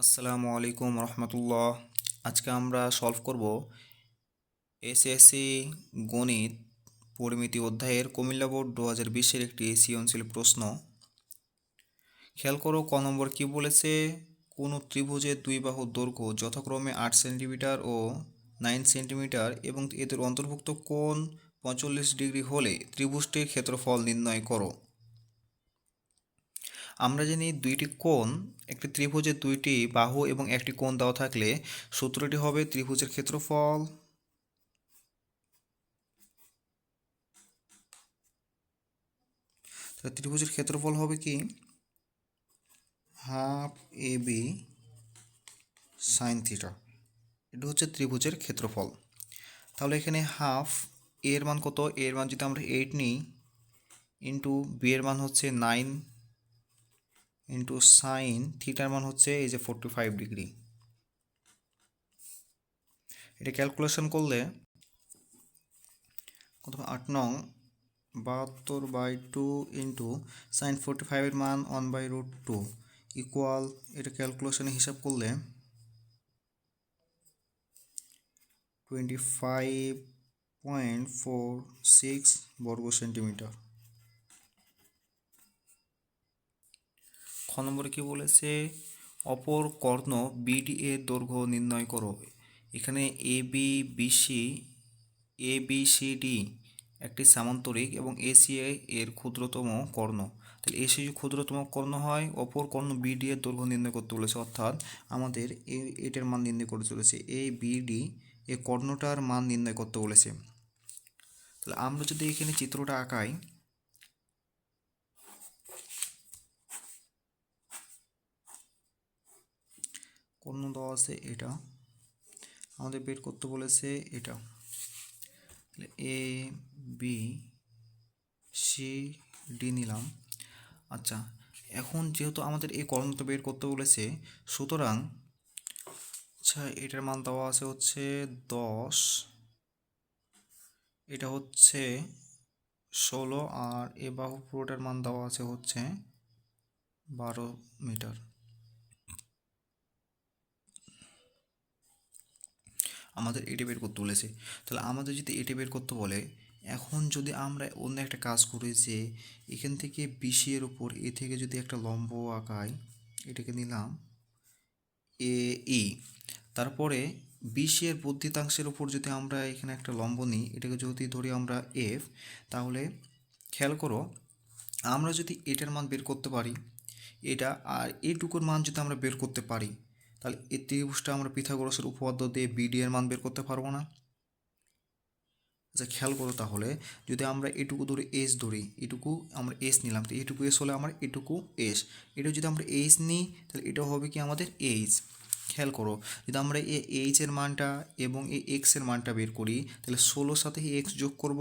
আসসালামু আলাইকুম রহমতুল্লাহ। আজকে আমরা সলভ করব এসএসসি গণিত পরিমিতি অধ্যায়ের কুমিল্লা বোর্ড 2020-এর একটি সৃজনশীল প্রশ্ন। খেয়াল করো ক নম্বর কি বলেছে। কোনো ত্রিভুজের দুই বাহুর দৈর্ঘ্য যথাক্রমে 8 সেন্টিমিটার ও 9 সেন্টিমিটার এবং এদের অন্তর্ভুক্ত কোণ 45 ডিগ্রি হলে ত্রিভুজটির ক্ষেত্রফল নির্ণয় করো। আমরা জানি দুইটি কোণ, একটি ত্রিভুজের দুইটি বাহু এবং একটি কোণ দেওয়া থাকলে সূত্রটি হবে ত্রিভুজের ক্ষেত্রফল ত্রিভুজের ক্ষেত্রফল হবে কি half A B sine theta. এটা হচ্ছে ত্রিভুজের ক্ষেত্রফল। তাহলে এখানে হাফ এর মান কত, এর মান যদি আমরা 8 নিই ইন্টু বি এর মান হচ্ছে 9 ইন্টু সাইন থিটার মান হচ্ছে এই যে 45 ডিগ্রি। এটা ক্যালকুলেশন করলে কত, 8 নং 72/2 ইন্টু সাইন 45-এর মান 1/√2 ইকুয়াল, এটা ক্যালকুলেশনে হিসাব করলে 25.46 বর্গ সেন্টিমিটার। খ নম্বরে কি বলেছে, অপর কর্ণ বিডি এর দৈর্ঘ্য নির্ণয় করো। এখানে এবিসিডি একটি সামান্তরিক এবং এসিএ এর ক্ষুদ্রতম কর্ণ। তাহলে এসি ক্ষুদ্রতম কর্ণ হয়, অপর কর্ণ বিডি এর দৈর্ঘ্য নির্ণয় করতে বলেছে, অর্থাৎ আমাদের এটার মান নির্ণয় করতে চলেছে, এই বিডি এই কর্ণটার মান নির্ণয় করতে বলেছে। তাহলে আমরা যদি এখানে চিত্রটা আঁকাই, কর্ণ দেওয়া আছে, এটা আমাদের বের করতে বলেছে, এটা এ বি সি ডি নিলাম। আচ্ছা, এখন যেহেতু আমাদের এই কর্ণটা বের করতে বলেছে, সুতরাং আচ্ছা এটার মান দেওয়া আছে হচ্ছে 10, এটা হচ্ছে 16, আর এ বাহু পুরোটার মান দেওয়া আছে হচ্ছে 12 মিটার। আমাদের এটি বের করতে বলেছে। তাহলে আমাদের যদি এটি বের করতে বলে, এখন যদি আমরা অন্য একটা কাজ করি, যে এখান থেকে বিসি এর উপর এ থেকে যদি একটা লম্ব আঁকাই, এটাকে নিলাম এ ই, তারপরে বিসি এর বর্ধিতাংশের উপর যদি আমরা এখানে একটা লম্ব নিই, এটাকে যদি ধরি আমরা এফ, তাহলে খেয়াল করো আমরা যদি এটার মান বের করতে পারি, এটা আর এটুকুর মান যদি আমরা বের করতে পারি, তাহলে এই ত্রিভুজটা আমরা পিথাগোরাসের উপপাদ্য দিয়ে বিডি এর মান বের করতে পারবো না। আচ্ছা খেয়াল করো, তাহলে যদি আমরা এটুকু ধরি এস ধরি, এটুকু আমরা এস নিলাম, তো এটুকু এস হলে আমার এটুকু এস, এটা যদি আমরা এইচ নিই তাহলে এটা হবে কি আমাদের এইচ। খেয়াল করো, যদি আমরা এই এইচ এর মানটা এবং এই এক্স এর মানটা বের করি, তাহলে 16 সাথে এক্স যোগ করব,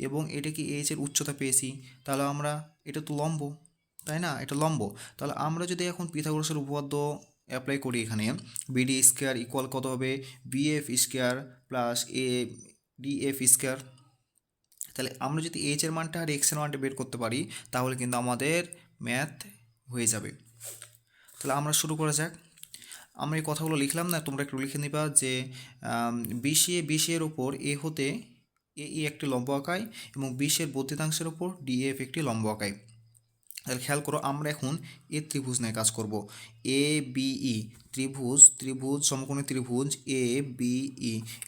এবং এটা কি এইচ এর উচ্চতা পেয়েছি, তাহলে আমরা, এটা তো লম্ব তাই না, এটা লম্ব। তাহলে আমরা যদি এখন পিথাগোরাসের উপপাদ্য অ্যাপ্লাই করি, এখানে বিডি স্কোয়ার ইকুয়াল কত হবে, বিএফ স্কোয়ার প্লাস এ ডিএফ স্কোয়ার। তাহলে আমরা যদি এইচ এর মানটা আর এক্স এর মানটা বের করতে পারি, তাহলে কিন্তু আমাদের ম্যাথ হয়ে যাবে। তাহলে আমরা শুরু করা যাক। আমরা এই কথাগুলো লিখলাম না, তোমরা একটু লিখে নিবা, যে বিসি এর উপর এ হতে এ ই একটি লম্ব আঁকায় এবং বিশের বর্ধিতাংশের উপর ডিএফ একটি লম্ব আঁকায়। তাহলে খেয়াল করো, আমরা এখন এ ত্রিভুজ নিয়ে কাজ করব। এ বিই ত্রিভুজ সমকোণী ত্রিভুজ এ বিই,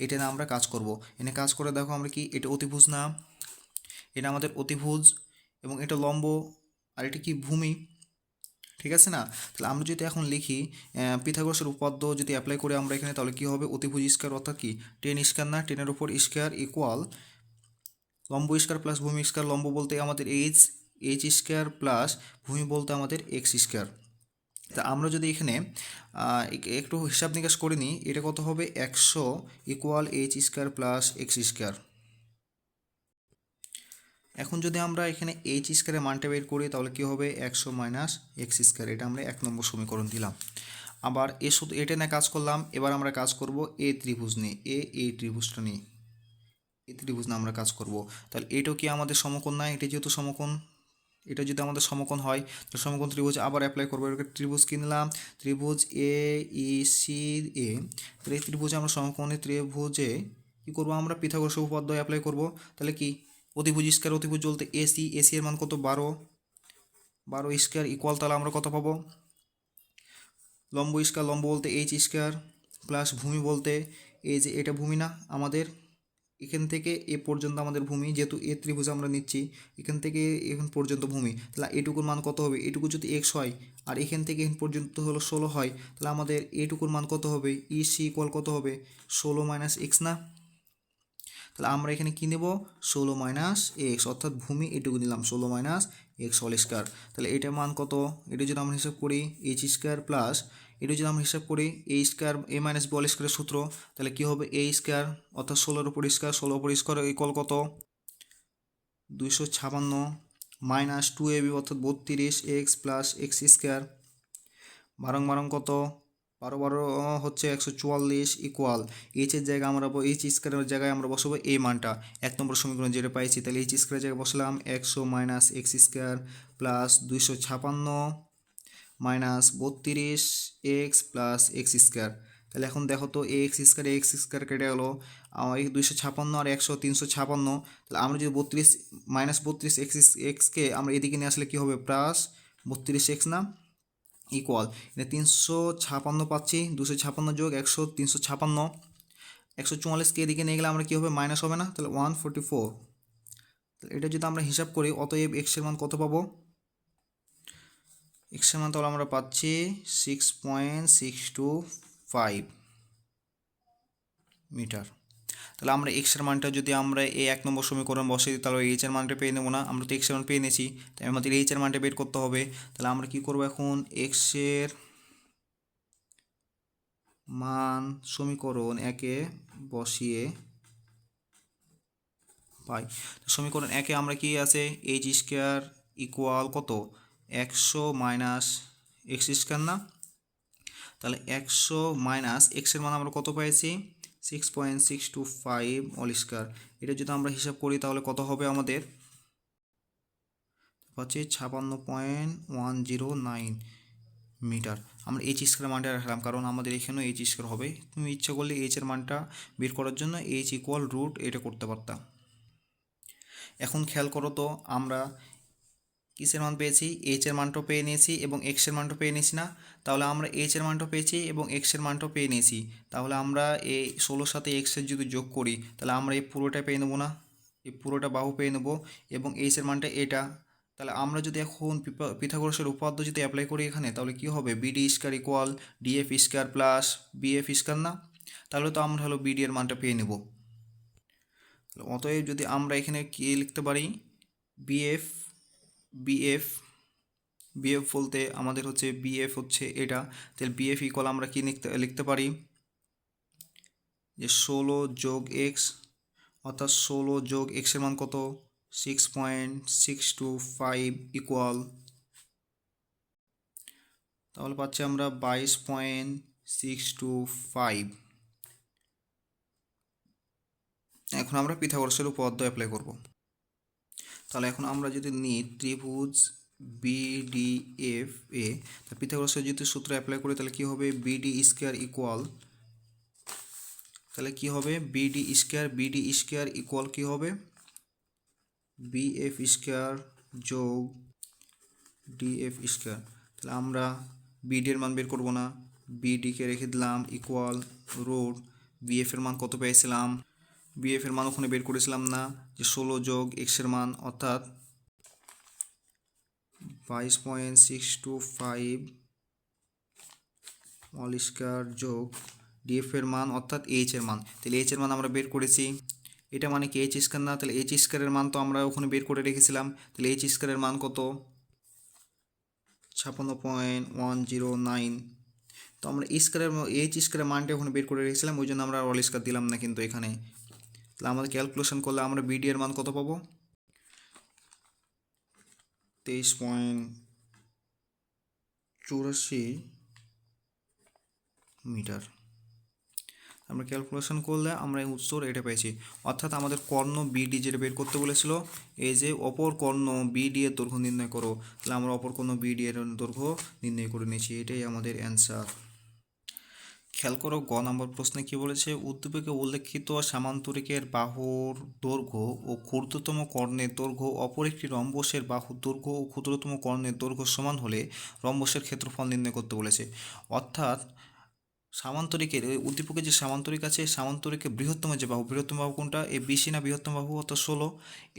এটা নিয়ে আমরা কাজ করব। এনে কাজ করে দেখো আমরা কি, এটা অতিভুজ না, এটা আমাদের অতিভুজ, এবং এটা লম্ব, আর এটা কি ভূমি, ঠিক আছে না। তাহলে আমরা যদি এখন লিখি পিথাগোরাসের উপপাদ্য যদি অ্যাপ্লাই করি আমরা এখানে, তাহলে কি হবে, অতিভুজ স্কয়ার অর্থাৎ কি টেন স্কয়ার, না টেনের উপর স্কয়ার ইকুয়াল লম্ব স্কয়ার প্লাস ভূমি স্কয়ার, লম্ব বলতে আমাদের এইচ স্কয়ার প্লাস ভূমি বলতে আমাদের এক্স স্কয়ার। তা আমরা যদি এখানে একটু হিসাব নিকাশ করে নিই, এটা কত হবে, 100 equal H square plus x square. এখন যদি আমরা এখানে এইচ স্কয়ারের মানটা বের করি, তাহলে কি হবে, 100 মাইনাস এক্স স্কয়ার। এটা আমরা 1 নম্বর সমীকরণ দিলাম। আবার এ শুধু এটা নিয়ে কাজ করলাম, এবার আমরা কাজ করব এ ত্রিভুজ নিয়ে, এই ত্রিভুজটা নিয়ে, এই ত্রিভুজ নিয়ে আমরা কাজ করব। তাহলে এটাও কি আমাদের সমকোণ না, এটা যেহেতু সমকোণ, এটা যদি আমাদের সমকোণ হয় তো সমকোণ ত্রিভুজ আবার অ্যাপ্লাই করবো। এর ত্রিভুজ কি নিলাম, ত্রিভুজ এ ই সি এ। তাহলে এই ত্রিভুজে আমরা সমকোণী ত্রিভুজে কী করবো, আমরা পিথাগোরাসের উপপাদ্য অ্যাপ্লাই করব। তাহলে কি অতিভুজ স্কয়ার অতিভুজ বলতে এসি, এসি এর মান কত 12, 12 স্কয়ার ইকুয়াল, তাহলে আমরা কত পাবো, লম্ব স্কয়ার লম্ব বলতে এইচ স্কয়ার প্লাস ভূমি বলতে এই যে এটা ভূমি না আমাদের, এখান থেকে এ পর্যন্ত আমাদের ভূমি, যেহেতু এ ত্রিভুজ আমরা নিচ্ছি এখান থেকে এখান পর্যন্ত ভূমি, তাহলে এটুকুর মান কত হবে, এটুকু যদি এক্স হয় আর এখান থেকে এখান পর্যন্ত হলো 16 হয়, তাহলে আমাদের এটুকুর মান কত হবে, ই সি ইকুয়াল কত হবে 16 মাইনাস এক্স না। তাহলে আমরা এখানে কী নেব, 16 মাইনাস এক্স, অর্থাৎ ভূমি এটুকু নিলাম 16 মাইনাস এক্স হোল স্কয়ার। তাহলে এটার মান কত, এটা যদি আমরা হিসাব করি এইচ স্কয়ার প্লাস এটা যদি আমরা হিসাব করি এ স্কয়ার এ মাইনাস বি হোল স্কয়ারের সূত্র, তাহলে কী হবে এ স্কয়ার অর্থাৎ 16-এর উপর স্কয়ার, 16 উপর স্কয়ার ইকুয়াল কত 256 মাইনাস 2ab অর্থাৎ 32 এক্স প্লাস এক্স স্কয়ার, বারং বারং কত 12 12 হচ্ছে 144 ইকুয়াল এইচের জায়গায় আমরা এইচ স্কয়ারের জায়গায় আমরা বসাবো এই মানটা 1 নম্বর সমীকরণ যেটা পাইছি, তাহলে এইচ স্কয়ারের জায়গায় বসলাম 100 minus x square plus 256 minus 32 x plus x square. তাহলে এখন দেখো তো এক্স স্কয়ার কেটে গেলো, এই 256 আর 100 356, তাহলে আমরা যদি 32 মাইনাস 32 এক্সকে আমরা এদিকে নিয়ে আসলে কী হবে প্লাস 32 এক্স না, ইকুয়াল এটা 356 পাচ্ছি, 256 যোগ 100 356, 144কে এদিকে নিয়ে গেলে আমরা কী হবে মাইনাস হবে না, তাহলে 144। তাহলে এটা যদি আমরা হিসাব করি অতএব এক্সের মান কত পাবো, এক্সের মান তাহলে আমরা পাচ্ছি 6.625 মিটার। তাহলে আমরা এক্সের মানটা যদি আমরা এই 1 নম্বর সমীকরণ বসে দিই তাহলে এইচের মানটা পেয়ে নেবো না, আমরা তো এক্সের মান পেয়ে নিয়েছি, তাই আমাদের এইচের মানটা বের করতে হবে। তাহলে আমরা কি করব এখন, এক্সের মান সমীকরণ একে বসিয়ে পাই। সমীকরণ একে আমরা কি আছে এইচ স্কয়ার ইকুয়াল কত 100 মাইনাস এক্স স্কয়ার না, তাহলে 100 মাইনাস এক্সের মান আমরা কত পেয়েছি 6.625 অল স্কয়ার। এটা যদি আমরা হিসাব করি তাহলে কত হবে আমাদের পাচ্ছি 56.109 মিটার। আমরা এইচ স্কয়ার মানটা রাখলাম কারণ আমাদের এখানেও এইচ স্কয়ার হবে, তুমি ইচ্ছা করলে এইচের মানটা বের করার জন্য এইচ ইকুয়াল রুট এটা করতে পারতাম। এখন খেয়াল করো তো আমরা কিসের মান পেয়েছি, এইচের মানটাও পেয়ে নিয়েছি এবং এক্সের মানটাও পেয়ে নিয়েছি না, তাহলে আমরা এইচের মানটাও পেয়েছি এবং এক্সের মানটাও পেয়ে নিয়েছি, তাহলে আমরা এই 16 সাথে এক্সের যদি যোগ করি তাহলে আমরা এই পুরোটা পেয়ে নেবো না, এই পুরোটা বাহু পেয়ে নেবো এবং এইচের মানটা এটা। তাহলে আমরা যদি এখন পিথাগোরাসের উপপাদ্য যদি অ্যাপ্লাই করি এখানে তাহলে কি হবে BD square equal DF square plus BF square না, তাহলে তো আমরা হলো বিডি এর মানটা পেয়ে নেব। অতএব যদি আমরা এখানে কি লিখতে পারি বিএফ বিএফ বিএফ বলতে আমাদের হচ্ছে বিএফ হচ্ছে এটা, তাহলে বিএফ ইকুয়াল আমরা কি লিখতে পারি যে 16 যোগ এক্স, অর্থাৎ 16 যোগ এক্সের মান কত 6.625 ইকুয়াল, তাহলে পাচ্ছি আমরা 22.625। এখন আমরা পিথাগোরাসের উপপাদ্য অ্যাপ্লাই করব। তাহলে এখন আমরা যদি নিই ত্রিভুজ বিডিএফ এ, তা পিথাগোরাসের যদি সূত্র অ্যাপ্লাই করি তাহলে কি হবে বিডি স্কয়ার ইকুয়াল, তাহলে কি হবে বিডি স্কয়ার ইকুয়াল কি হবে বিএফ স্কয়ার যোগ ডিএফ স্কয়ার। তাহলে আমরা বিডি এর মান বের করব না, বিডিকে রেখে দিলাম ইকুয়াল রুট বিএফ এর মান কত পেয়েছিলাম, বিএফ এর মান ওখানে বের করেছিলাম না যে 16 যোগ এক্সের মান অর্থাৎ 22.625 অল স্কয়ার যোগ ডিএফ এর মান অর্থাৎ এইচ এর মান, তাহলে এইচ এর মান আমরা বের করেছি, এটা মানে কি এইচ স্কয়ার না, তাহলে এইচ স্কয়ারের মান তো আমরা ওখানে বের করে রেখেছিলাম, তাহলে এইচ স্কয়ারের মান কত 56.109। তো আমরা স্কয়ারের এইচ স্কয়ারের মানটা ওখানে বের করে রেখেছিলাম ওই জন্য আমরা অল স্কয়ার দিলাম না কিন্তু এখানে, তাহলে আমাদের ক্যালকুলেশন করলে আমরা বিডি এর মান কত পাবো 23.84 মিটার। আমরা ক্যালকুলেশন করলে আমরা এই উত্তর এটা পেয়েছি। অর্থাৎ আমাদের কর্ণ বিডি যেটা বের করতে বলেছিল, এই যে অপর কর্ণ বিডি এর দৈর্ঘ্য নির্ণয় করো, তাহলে আমরা অপর কর্ণ বিডি এর দৈর্ঘ্য নির্ণয় করে নিয়েছি। এটাই আমাদের অ্যান্সার। খেয়াল করো, গ নম্বর প্রশ্নে কি বলেছে, উদ্দীপকে উল্লেখিত সামান্তরিকের বাহুর দৈর্ঘ্য ও ক্ষুদ্রতম কর্ণের দৈর্ঘ্য অপর একটি রম্বসের বাহুর দৈর্ঘ্য ও ক্ষুদ্রতম কর্ণের দৈর্ঘ্য সমান হলে রম্বসের ক্ষেত্রফল নির্ণয় করতে বলেছে। অর্থাৎ সামান্তরিকের উদ্দীপকের যে সামান্তরিক আছে, সামান্তরিকের বৃহত্তম যে বাহু, বৃহত্তম বাহু কোনটা, এ বিসি না বৃহত্তম বাহু, অর্থাৎ 16।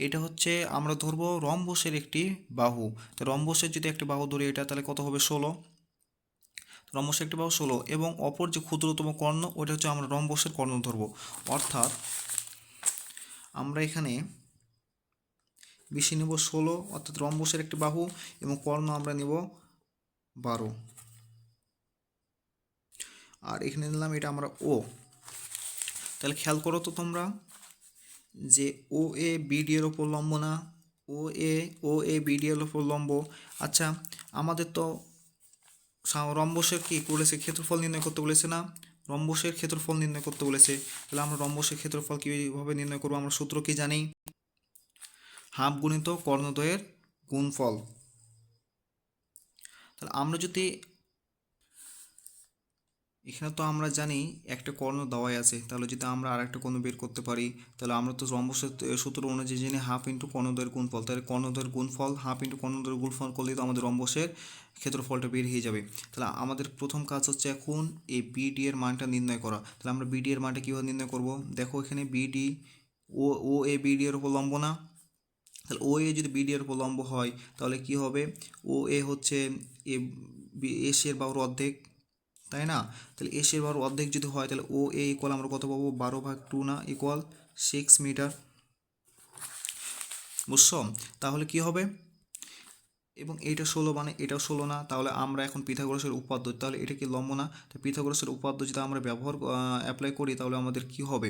এটা হচ্ছে আমরা ধরবো রম্বসের একটি বাহু। তো রম্বসের যদি একটি বাহু ধরি এটা, তাহলে কত হবে 16। রম্বসের একটি বাহু 16 এবং অপর যে ক্ষুদ্রতম কর্ণ ওটা হচ্ছে আমরা রম্বসের কর্ণ ধরবো। অর্থাৎ আমরা এখানে বিসি নেব 16, অর্থাৎ রম্বসের একটি বাহু, এবং কর্ণ আমরা নেব 12। আর এখানে নিলাম এটা আমরা ও। তাহলে খেয়াল করো তো তোমরা যে ও এ বিডি এর ওপর লম্ব না, ও এ বিডি এর ওপর লম্ব। আচ্ছা, আমাদের তো রম্বসের কি বলেছে, ক্ষেত্রফল নির্ণয় করতে বলেছে না, রম্বসের ক্ষেত্রফল নির্ণয় করতে বলেছে। তাহলে আমরা রম্বসের ক্ষেত্রফল কীভাবে নির্ণয় করবো, আমরা সূত্র কি জানি, হাফ গুণিত কর্ণদ্বয়ের গুণফল। তাহলে আমরা যদি এখানে তো আমরা জানি একটা কর্ণ দেওয়াই আছে, তাহলে যদি আমরা আর একটা কর্ণ বের করতে পারি, তাহলে আমরা তো রম্বসের সূত্র অনুযায়ী জানি হাফ ইন্টু কর্ণদ্বয়ের গুণফল। তাহলে কর্ণদ্বয়ের গুণফল হাফ ইন্টু কর্ণদ্বয়ের গুণফল করলেই তো আমাদের রম্বসের ক্ষেত্রফলটা বের হয়ে যাবে। তাহলে আমাদের প্রথম কাজ হচ্ছে এখন এই বিডি এর মানটা নির্ণয় করা। তাহলে আমরা বিডি এর মানটা কীভাবে নির্ণয় করব, দেখো এখানে বিডি ও এ বিডি এর উপর লম্ব না, তাহলে ও এ যদি বিডি এর উপর লম্ব হয় তাহলে কি হবে, ও এ হচ্ছে এ এস এর বাহুর অর্ধেক, তাই না। তাহলে এস এর বাহুর অর্ধেক যদি হয় তাহলে ও এ ইকুয়াল আমরা কত পাবো, 12/2 না, ইকুয়াল 6 মিটার। বুঝছো, তাহলে কি হবে, এবং এইটা 16 মানে এটাও 16 না, তাহলে আমরা এখন পিথাগোরাসের উপপাদ্য, তাহলে এটা কি লম্ব না, তো পিথাগোরাসের উপপাদ্য যদি আমরা অ্যাপ্লাই করি তাহলে আমাদের কি হবে,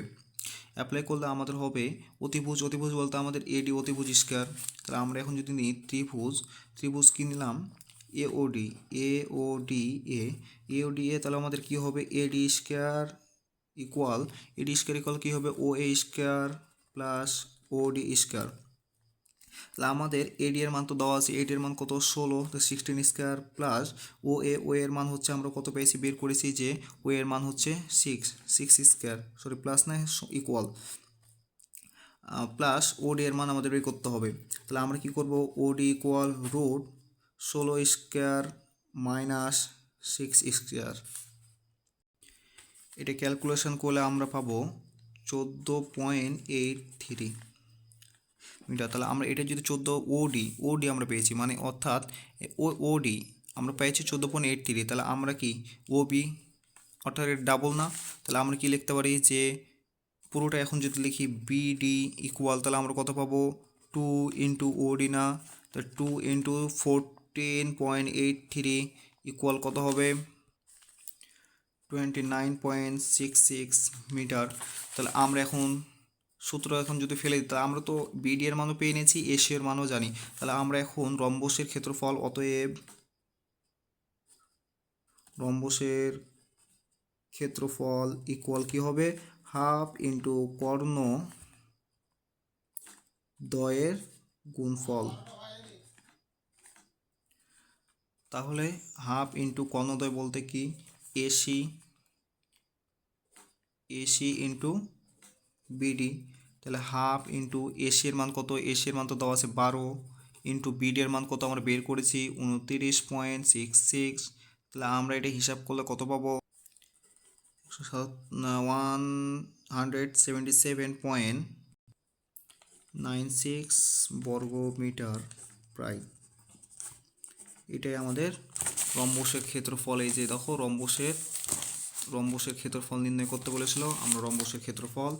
অ্যাপ্লাই করলে আমাদের হবে অতিভুজ। অতিভুজ বলতে আমাদের এডি অতিভুজ স্কোয়ার। তাহলে আমরা এখন যদি নিই ত্রিভুজ কি নিলাম, এওডি এওডি এ, তাহলে আমাদের কি হবে, এডি স্কোয়ার ইকুয়াল কী হবে, ও এ স্কোয়ার প্লাস ওডি স্কোয়ার। তাহলে আমাদের এডি এর মান তো দেওয়া আছে, এডি এর মান কত, 16, তো 16 স্কোয়ার প্লাস ও এর মান হচ্ছে আমরা কত পেয়েছি, বের করেছি যে ও এর মান হচ্ছে 6 স্কোয়ার, সরি প্লাস না, ইকুয়াল প্লাস ওডি এর মান আমাদের বের করতে হবে। তাহলে আমরা কি করব, OD equal root 16 square minus 6 square. এটা ক্যালকুলেশন করলে আমরা পাবো 14.83 মিটার। তাহলে আমরা এটা যদি 14 ওডি আমরা পেয়েছি, মানে অর্থাৎ ওডি আমরা পেয়েছি 14.83, তাহলে আমরা কি ওবি অর্থাৎ এর ডাবল না, তাহলে আমরা কি লিখতে পারি যে পুরোটা এখন যদি লিখি বিডি ইকুয়াল, তাহলে আমরা কত পাবো, 2 ইন্টু ওডি না, তাহলে 2 ইন্টু 14.83 ইকুয়াল কত হবে, 29.66 মিটার। তাহলে আমরা এখন সূত্র এখন যদি ফেলে দিই, তাহলে আমরা তো বিডি এর মানও পেয়ে নিয়েছি, এসি এর মানও জানি। তাহলে আমরা এখন রম্বসের ক্ষেত্রফল, অতএব রম্বসের ক্ষেত্রফল ইকুয়াল কি হবে, হাফ ইন্টু কর্ণ দ্বয়ের গুণফল। তাহলে হাফ ইন্টু কর্ণদ্বয় বলতে কি, এসি ইন্টু বিডি। তাহলে হাফ ইন্টু এসি এর মান কত, এসি এর মান তো দেওয়া আছে 12, ইন্টু বিডি এর মান কত আমরা বের করেছি 29.66। তাহলে আমরা এটা হিসাব করলে কত পাবো, 177.96 বর্গ মিটার প্রায়। এটাই আমাদের রম্বসের ক্ষেত্রফল। এই যে দেখো রম্বসের ক্ষেত্রফল নির্ণয় করতে বলেছিল, আমরা রম্বসের ক্ষেত্রফল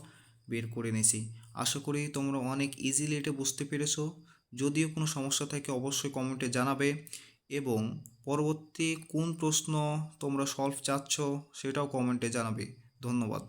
বের করে নিয়েছি। আশা করি তোমরা অনেক ইজিলি এটা বুঝতে পেরেছো। যদিও কোনো সমস্যা থাকে অবশ্যই কমেন্টে জানাবে, এবং পরবর্তী কোন প্রশ্ন তোমরা সলভ চাচ্ছ সেটাও কমেন্টে জানাবে। ধন্যবাদ।